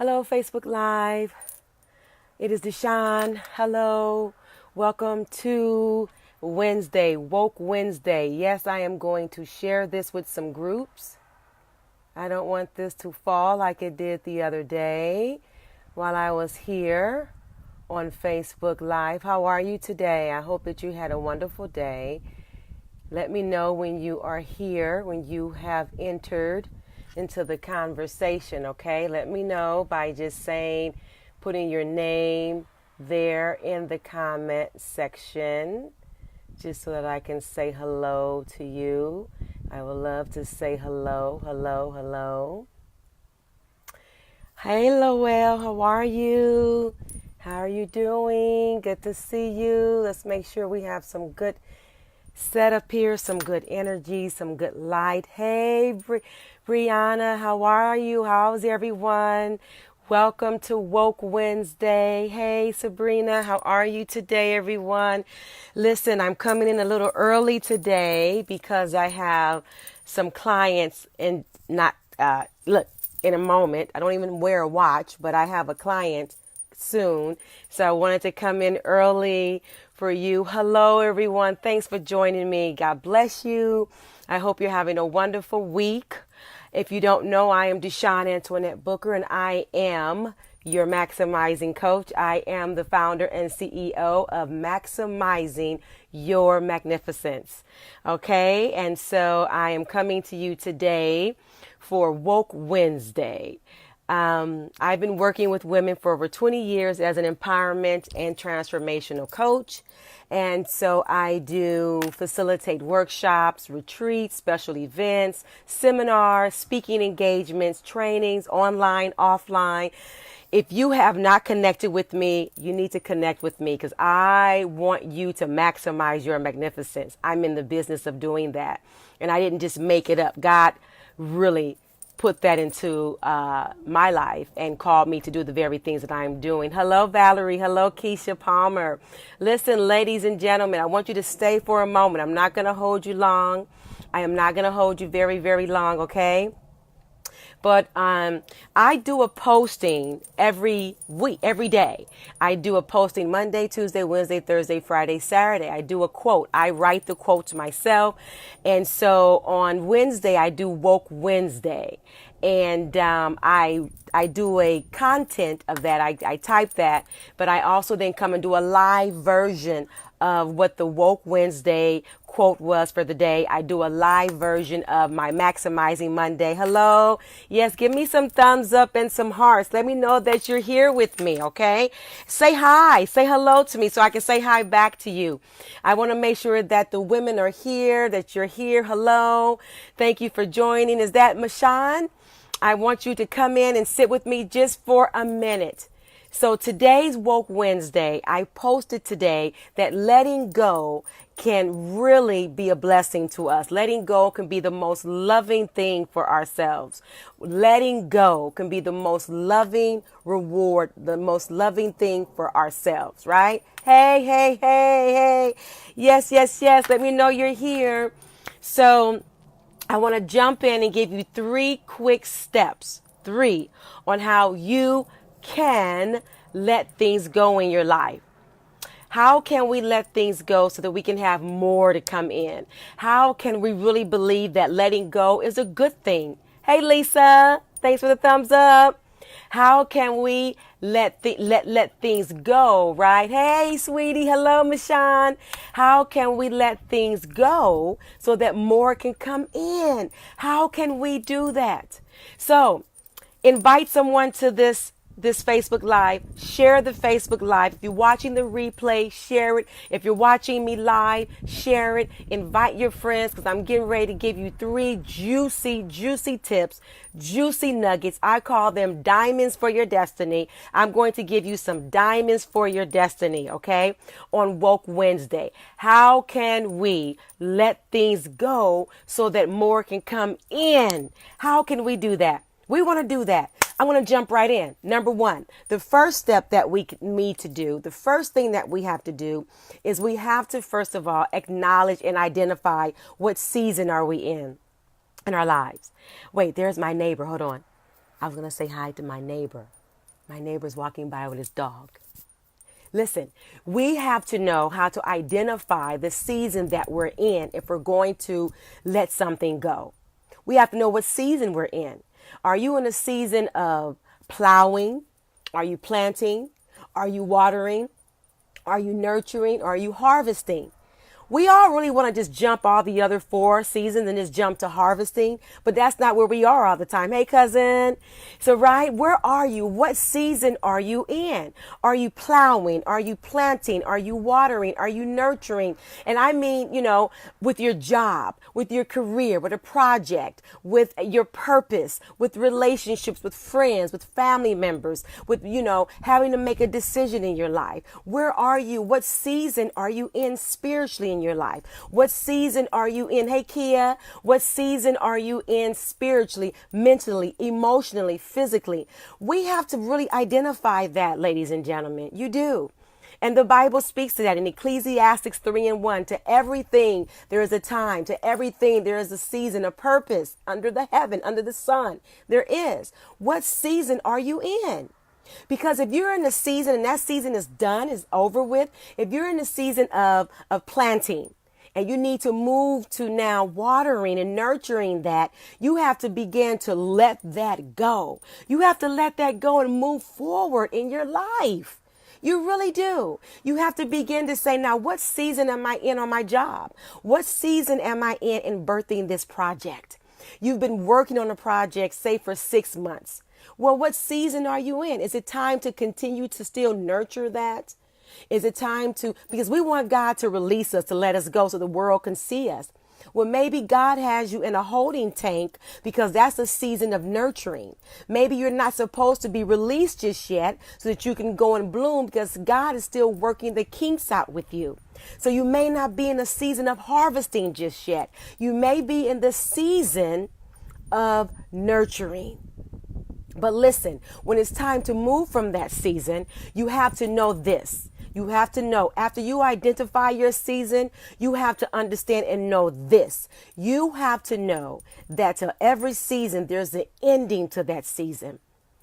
Hello, Facebook Live. It is Deshawn. Hello. Welcome to Wednesday, Woke Wednesday. Yes, I am going to share this with some groups. I don't want this to fall like it did the other day while I was here on Facebook Live. How are you today? I hope that you had a wonderful day. Let me know when you are here, when you have entered into the conversation, okay? Let me know by just saying, putting your name there in the comment section, just so that I can say hello to you. I would love to say hello, hello, hello. Hey, Lowell, how are you? How are you doing? Good to see you. Let's make sure we have some good setup here, some good energy, some good light. Hey, Brianna, how are you? How's everyone? Welcome to Woke Wednesday. Hey, Sabrina, how are you today, everyone? Listen, I'm coming in a little early today because I have some clients and look, in a moment. I don't even wear a watch, but I have a client soon. So I wanted to come in early for you. Hello, everyone. Thanks for joining me. God bless you. I hope you're having a wonderful week. If you don't know, I am Deshawn Antoinette Booker, and I am your maximizing coach. I am the founder and CEO of Maximizing Your Magnificence. Okay, and so I am coming to you today for Woke Wednesday. I've been working with women for over 20 years as an empowerment and transformational coach. And so I do facilitate workshops, retreats, special events, seminars, speaking engagements, trainings, online, offline. If you have not connected with me, you need to connect with me because I want you to maximize your magnificence. I'm in the business of doing that. And I didn't just make it up. God really put that into my life and called me to do the very things that I'm doing. Hello, Valerie. Hello, Keisha Palmer. Listen, ladies and gentlemen, I want you to stay for a moment. I'm not going to hold you long. I am not going to hold you very, very long, okay? But I do a posting every week, every day. I do a posting Monday, Tuesday, Wednesday, Thursday, Friday, Saturday. I do a quote. I write the quotes myself. And so on Wednesday, I do Woke Wednesday. And I do a content of that. I type that, but I also then come and do a live version of what the Woke Wednesday quote was for the day. I do a live version of my Maximizing Monday. Hello. Yes, give me some thumbs up and some hearts. Let me know that you're here with me, okay? Say hi. Say hello to me so I can say hi back to you. I want to make sure that the women are here, that you're here. Hello. Thank you for joining. Is that Mashan? I want you to come in and sit with me just for a minute. So today's Woke Wednesday, I posted today that letting go can really be a blessing to us. Letting go can be the most loving thing for ourselves. Letting go can be the most loving reward, the most loving thing for ourselves, right? Hey, hey, hey, hey. Yes, yes, yes. Let me know you're here. So I want to jump in and give you 3 quick steps, 3, on how you can let things go in your life. How can we let things go so that we can have more to come in? How can we really believe that letting go is a good thing? Hey, Lisa, thanks for the thumbs up. How can we let things go, right? Hey, sweetie. Hello, Mashan. How can we let things go so that more can come in? How can we do that? So invite someone to this Facebook Live. Share the Facebook Live. If you're watching the replay, share it. If you're watching me live, share it. Invite your friends because I'm getting ready to give you 3 juicy, juicy tips, juicy nuggets. I call them diamonds for your destiny. I'm going to give you some diamonds for your destiny, okay, on Woke Wednesday. How can we let things go so that more can come in? How can we do that? We want to do that. I want to jump right in. Number 1, the first step that we need to do, the first thing that we have to do is we have to, first of all, acknowledge and identify what season are we in our lives. Wait, there's my neighbor. Hold on. I was going to say hi to my neighbor. My neighbor's walking by with his dog. Listen, we have to know how to identify the season that we're in if we're going to let something go. We have to know what season we're in. Are you in a season of plowing? Are you planting? Are you watering? Are you nurturing? Are you harvesting? We all really want to just jump all the other 4 seasons and just jump to harvesting, but that's not where we are all the time. Hey, cousin. So, right, where are you? What season are you in? Are you plowing? Are you planting? Are you watering? Are you nurturing? And I mean, with your job, with your career, with a project, with your purpose, with relationships, with friends, with family members, with, having to make a decision in your life. Where are you? What season are you in spiritually in your life? What season are you in? Hey, Kia, what season are you in spiritually, mentally, emotionally, physically? We have to really identify that, ladies and gentlemen. You do. And the Bible speaks to that in Ecclesiastes 3:1. To everything there is a time. To everything there is a season, a purpose under the heaven, under the sun. There is. What season are you in? Because if you're in the season and that season is done, is over with, if you're in the season of planting and you need to move to now watering and nurturing that, you have to begin to let that go. You have to let that go and move forward in your life. You really do. You have to begin to say, now, what season am I in on my job? What season am I in birthing this project? You've been working on a project, say, for 6 months. Well, what season are you in? Is it time to continue to still nurture that? Is it time to, because we want God to release us, to let us go so the world can see us. Well, maybe God has you in a holding tank because that's a season of nurturing. Maybe you're not supposed to be released just yet so that you can go and bloom because God is still working the kinks out with you. So you may not be in a season of harvesting just yet. You may be in the season of nurturing. But listen, when it's time to move from that season, you have to know this. You have to know, after you identify your season, you have to understand and know this. You have to know that to every season, there's an ending to that season.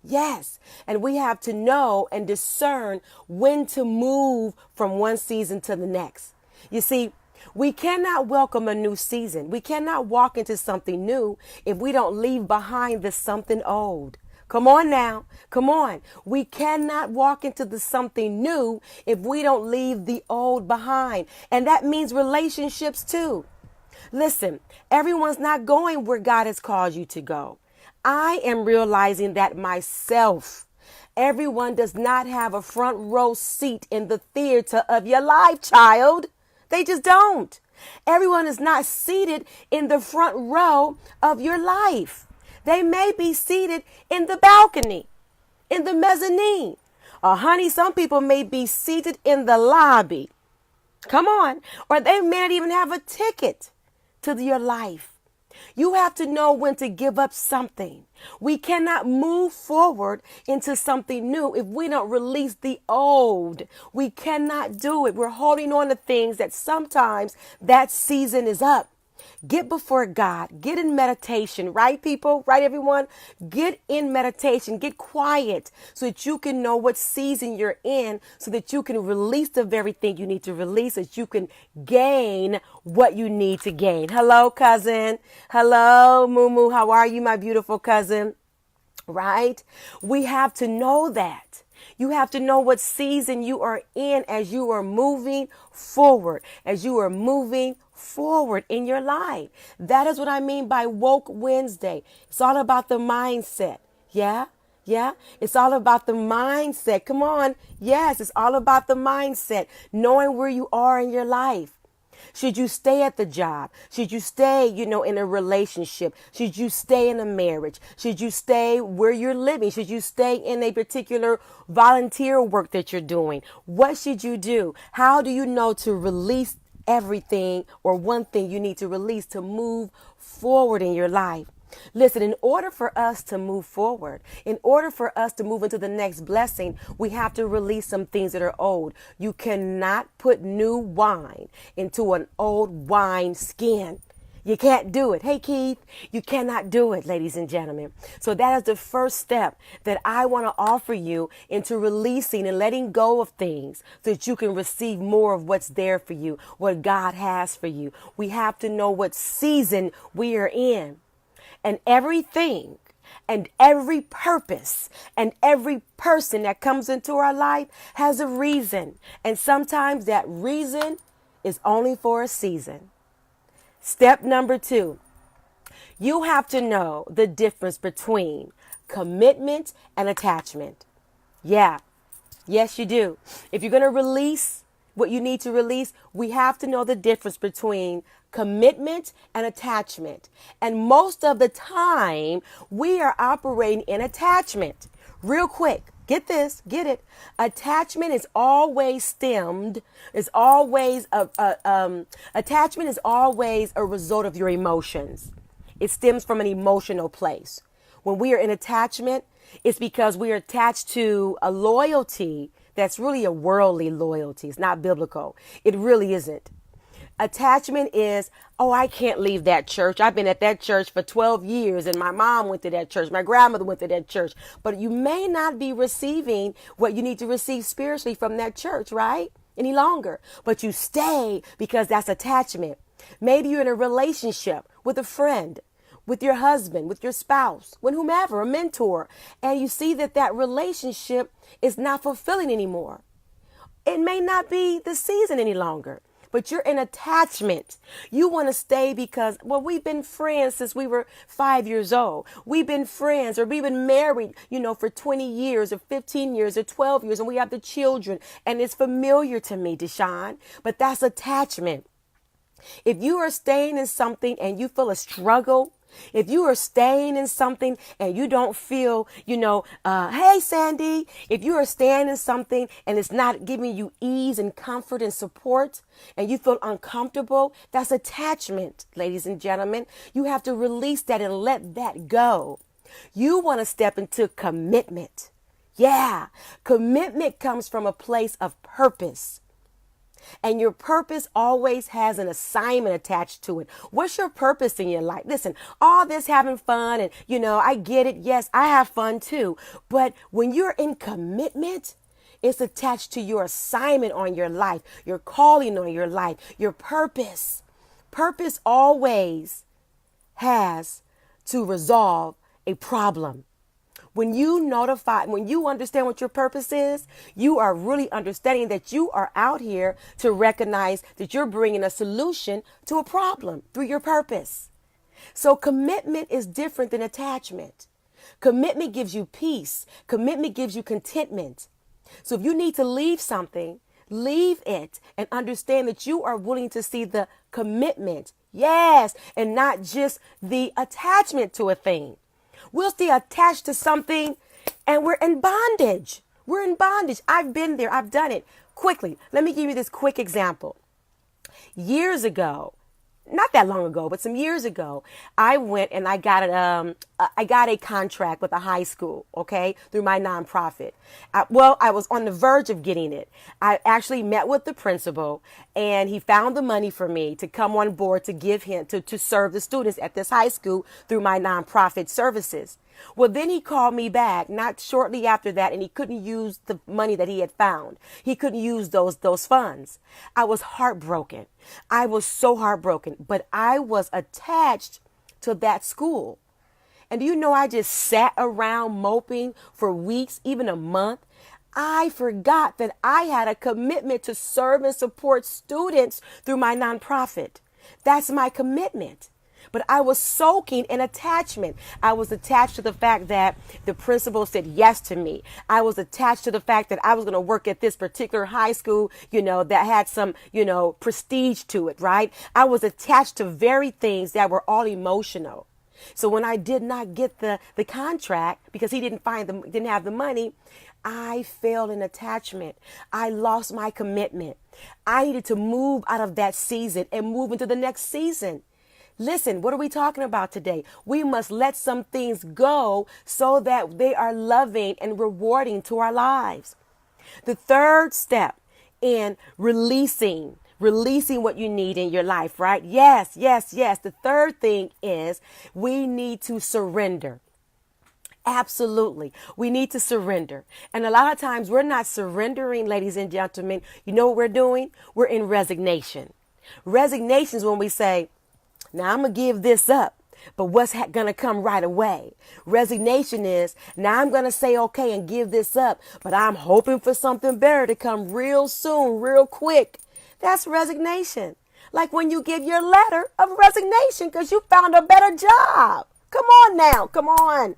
Yes. And we have to know and discern when to move from one season to the next. You see, we cannot welcome a new season. We cannot walk into something new if we don't leave behind the something old. Come on now. Come on. We cannot walk into the something new if we don't leave the old behind. And that means relationships too. Listen, everyone's not going where God has called you to go. I am realizing that myself. Everyone does not have a front row seat in the theater of your life, child. They just don't. Everyone is not seated in the front row of your life. They may be seated in the balcony, in the mezzanine. Or honey, some people may be seated in the lobby. Come on. Or they may not even have a ticket to your life. You have to know when to give up something. We cannot move forward into something new if we don't release the old. We cannot do it. We're holding on to things that sometimes that season is up. Get before God. Get in meditation, right, people? Right, everyone? Get in meditation. Get quiet so that you can know what season you're in, so that you can release the very thing you need to release, so that you can gain what you need to gain. Hello, cousin. Hello, Moo. How are you, my beautiful cousin? Right? We have to know that. You have to know what season you are in as you are moving forward, as you are moving forward in your life. That is what I mean by Woke Wednesday. It's all about the mindset. Yeah. It's all about the mindset. Come on. Yes, it's all about the mindset, knowing where you are in your life. Should you stay at the job? Should you stay, in a relationship? Should you stay in a marriage? Should you stay where you're living? Should you stay in a particular volunteer work that you're doing? What should you do? How do you know to release everything or one thing you need to release to move forward in your life? Listen, in order for us to move forward, in order for us to move into the next blessing, we have to release some things that are old. You cannot put new wine into an old wine skin. You can't do it. Hey, Keith, you cannot do it, ladies and gentlemen. So that is the first step that I want to offer you into releasing and letting go of things so that you can receive more of what's there for you, what God has for you. We have to know what season we are in. And everything and every purpose and every person that comes into our life has a reason. And sometimes that reason is only for a season. Step number 2, you have to know the difference between commitment and attachment. Yeah. Yes, you do. If you're going to release what you need to release, we have to know the difference between commitment and attachment. And most of the time, we are operating in attachment. Real quick, get this, get it. Attachment is always attachment is always a result of your emotions. It stems from an emotional place. When we are in attachment, it's because we are attached to a loyalty that's really a worldly loyalty. It's not biblical. It really isn't. Attachment is, oh, I can't leave that church. I've been at that church for 12 years and my mom went to that church. My grandmother went to that church. But you may not be receiving what you need to receive spiritually from that church, right? Any longer. But you stay because that's attachment. Maybe you're in a relationship with a friend, with your husband, with your spouse, with whomever, a mentor, and you see that that relationship is not fulfilling anymore. It may not be the season any longer, but you're in attachment. You want to stay because, well, we've been friends since we were 5 years old. We've been friends, or we've been married, for 20 years or 15 years or 12 years, and we have the children, and it's familiar to me, Deshawn, but that's attachment. If you are staying in something and you feel a struggle, if you are staying in something and you don't feel, hey, Sandy, if you are staying in something and it's not giving you ease and comfort and support and you feel uncomfortable, that's attachment, ladies and gentlemen. You have to release that and let that go. You want to step into commitment. Yeah, commitment comes from a place of purpose. And your purpose always has an assignment attached to it. What's your purpose in your life? Listen, all this having fun and, I get it. Yes, I have fun too. But when you're in commitment, it's attached to your assignment on your life, your calling on your life, your purpose. Purpose always has to resolve a problem. When you understand what your purpose is, you are really understanding that you are out here to recognize that you're bringing a solution to a problem through your purpose. So commitment is different than attachment. Commitment gives you peace. Commitment gives you contentment. So if you need to leave something, leave it and understand that you are willing to see the commitment. Yes, and not just the attachment to a thing. We'll stay attached to something and we're in bondage. We're in bondage. I've been there. I've done it. Quickly, let me give you this quick example. Years ago, not that long ago, but some years ago, I went and I got a contract with a high school, okay, through my nonprofit. I was on the verge of getting it. I actually met with the principal and he found the money for me to come on board to give him to serve the students at this high school through my nonprofit services. Well, then he called me back not shortly after that, and he couldn't use the money that he had found. He couldn't use those funds. I was heartbroken. I was so heartbroken, but I was attached to that school. And do you know, I just sat around moping for weeks, even a month. I forgot that I had a commitment to serve and support students through my nonprofit. That's my commitment. But I was soaking in attachment. I was attached to the fact that the principal said yes to me. I was attached to the fact that I was going to work at this particular high school, that had some, prestige to it, right? I was attached to very things that were all emotional. So when I did not get the contract because he didn't have the money, I failed in attachment. I lost my commitment. I needed to move out of that season and move into the next season. Listen, what are we talking about today? We must let some things go so that they are loving and rewarding to our lives. The third step in releasing releasing what you need in your life, right? Yes, yes, yes. The third thing is we need to surrender. Absolutely. We need to surrender. And a lot of times we're not surrendering, ladies and gentlemen. You know what we're doing? We're in resignation. Resignation is when we say, now I'm going to give this up, but what's going to come right away? Resignation is, now I'm going to say okay and give this up, but I'm hoping for something better to come real soon, real quick. That's resignation. Like when you give your letter of resignation because you found a better job. Come on now. Come on.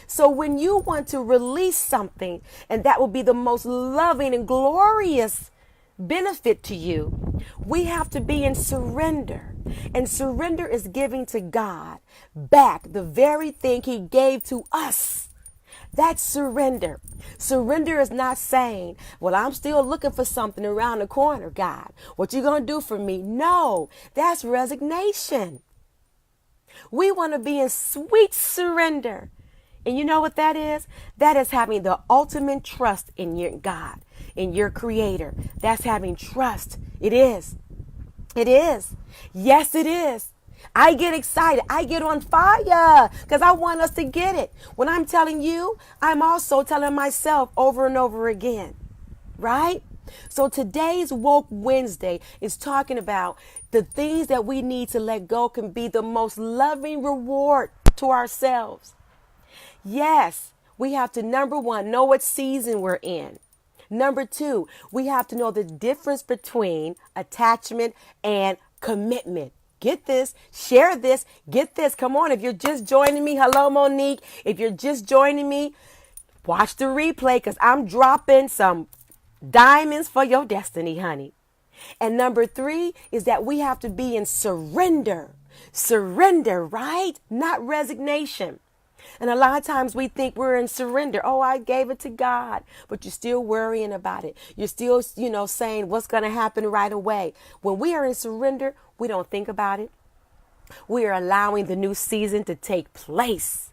So when you want to release something, and that will be the most loving and glorious benefit to you, we have to be in surrender. And surrender is giving to God back the very thing he gave to us. That's surrender. Surrender is not saying, well, I'm still looking for something around the corner, God. What you going to do for me? No, that's resignation. We want to be in sweet surrender. And you know what that is? That is having the ultimate trust in your God, in your Creator. That's having trust. It is. It is. Yes, it is. I get excited. I get on fire because I want us to get it. When I'm telling you, I'm also telling myself over and over again. Right? So today's Woke Wednesday is talking about the things that we need to let go can be the most loving reward to ourselves. Yes, we have to, number one, know what season we're in. Number two, we have to know the difference between attachment and commitment. Get this, share this, get this. Come on, if you're just joining me, hello, Monique. If you're just joining me, watch the replay because I'm dropping some diamonds for your destiny, honey. And number three is that we have to be in surrender. Surrender, right? Not resignation. And a lot of times we think we're in surrender. Oh, I gave it to God, but you're still worrying about it. You're still, saying what's going to happen right away. When we are in surrender, we don't think about it. We are allowing the new season to take place.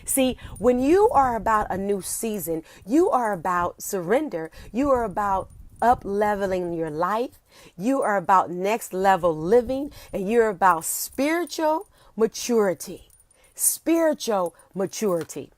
See, when you are about a new season, you are about surrender. You are about up-leveling your life. You are about next level living, and you're about spiritual maturity. Spiritual maturity.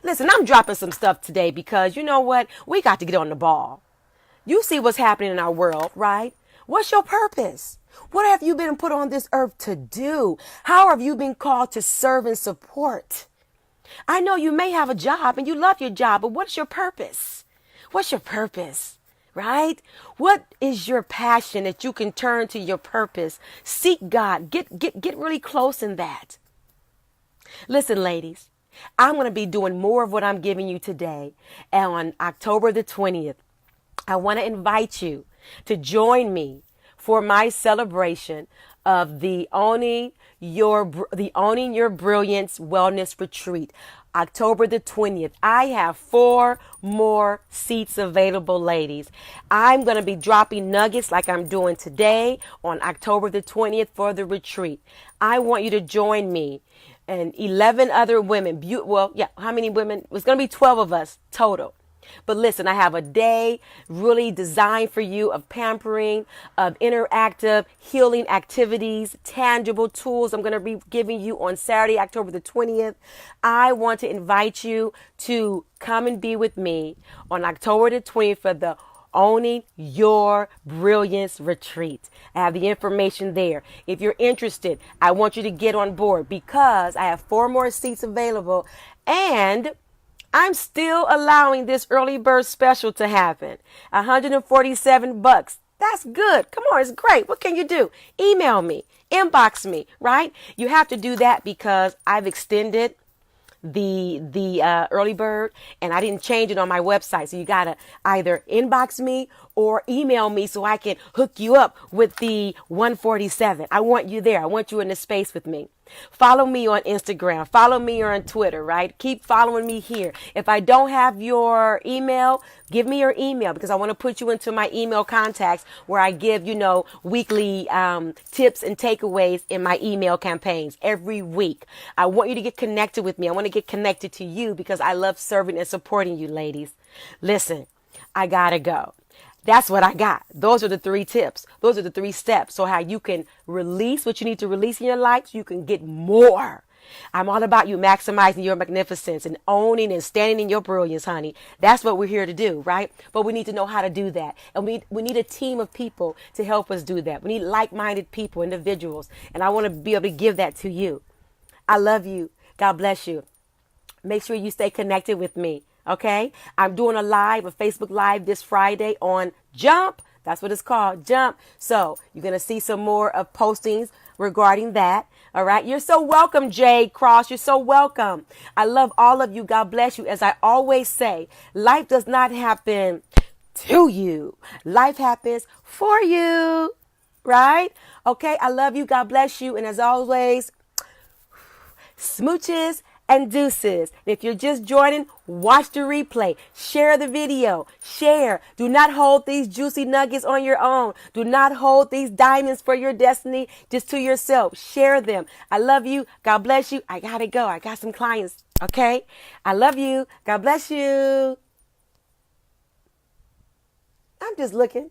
Listen, I'm dropping some stuff today because you know what? We got to get on the ball. You see what's happening in our world, right? What's your purpose? What have you been put on this earth to do? How have you been called to serve and support? I know you may have a job and you love your job, but what's your purpose? What's your purpose? Right? What is your passion that you can turn to your purpose? Seek God. Get really close in that. Listen, ladies, I'm going to be doing more of what I'm giving you today on October the 20th. I want to invite you to join me for my celebration of the Owning Your Brilliance Wellness Retreat, October the 20th. I have 4 more seats available, ladies. I'm going to be dropping nuggets like I'm doing today on October the 20th for the retreat. I want you to join me and 11 other women. How many women? It's going to be 12 of us total. But listen, I have a day really designed for you of pampering, of interactive healing activities, tangible tools I'm going to be giving you on Saturday, October the 20th. I want to invite you to come and be with me on October the 20th for the Owning Your Brilliance Retreat. I have the information there. If you're interested, I want you to get on board because I have 4 more seats available and I'm still allowing this early bird special to happen. $147. That's good. Come on, it's great. What can you do? Email me, inbox me, right? You have to do that because I've extended the early bird and I didn't change it on my website. So you got to either inbox me or email me so I can hook you up with the 147. I want you there. I want you in the space with me. Follow me on Instagram. Follow me on Twitter, right? Keep following me here. If I don't have your email, give me your email because I want to put you into my email contacts where I give, weekly tips and takeaways in my email campaigns every week. I want you to get connected with me. I want to get connected to you because I love serving and supporting you, ladies. Listen, I gotta go. That's what I got. Those are the 3 tips. Those are the 3 steps. So how you can release what you need to release in your life so you can get more. I'm all about you maximizing your magnificence and owning and standing in your brilliance, honey. That's what we're here to do, right? But we need to know how to do that. And we need a team of people to help us do that. We need like-minded people, individuals. And I want to be able to give that to you. I love you. God bless you. Make sure you stay connected with me. Okay, I'm doing a Facebook Live this Friday on Jump. That's what it's called, Jump. So you're going to see some more of postings regarding that. All right. You're so welcome, Jay Cross. You're so welcome. I love all of you. God bless you. As I always say, life does not happen to you. Life happens for you. Right? Okay. I love you. God bless you. And as always, smooches and deuces. If you're just joining, watch the replay. Share the video. Share. Do not hold these juicy nuggets on your own. Do not hold these diamonds for your destiny just to yourself. Share them. I love you. God bless you. I gotta go. I got some clients. Okay? I love you. God bless you. I'm just looking.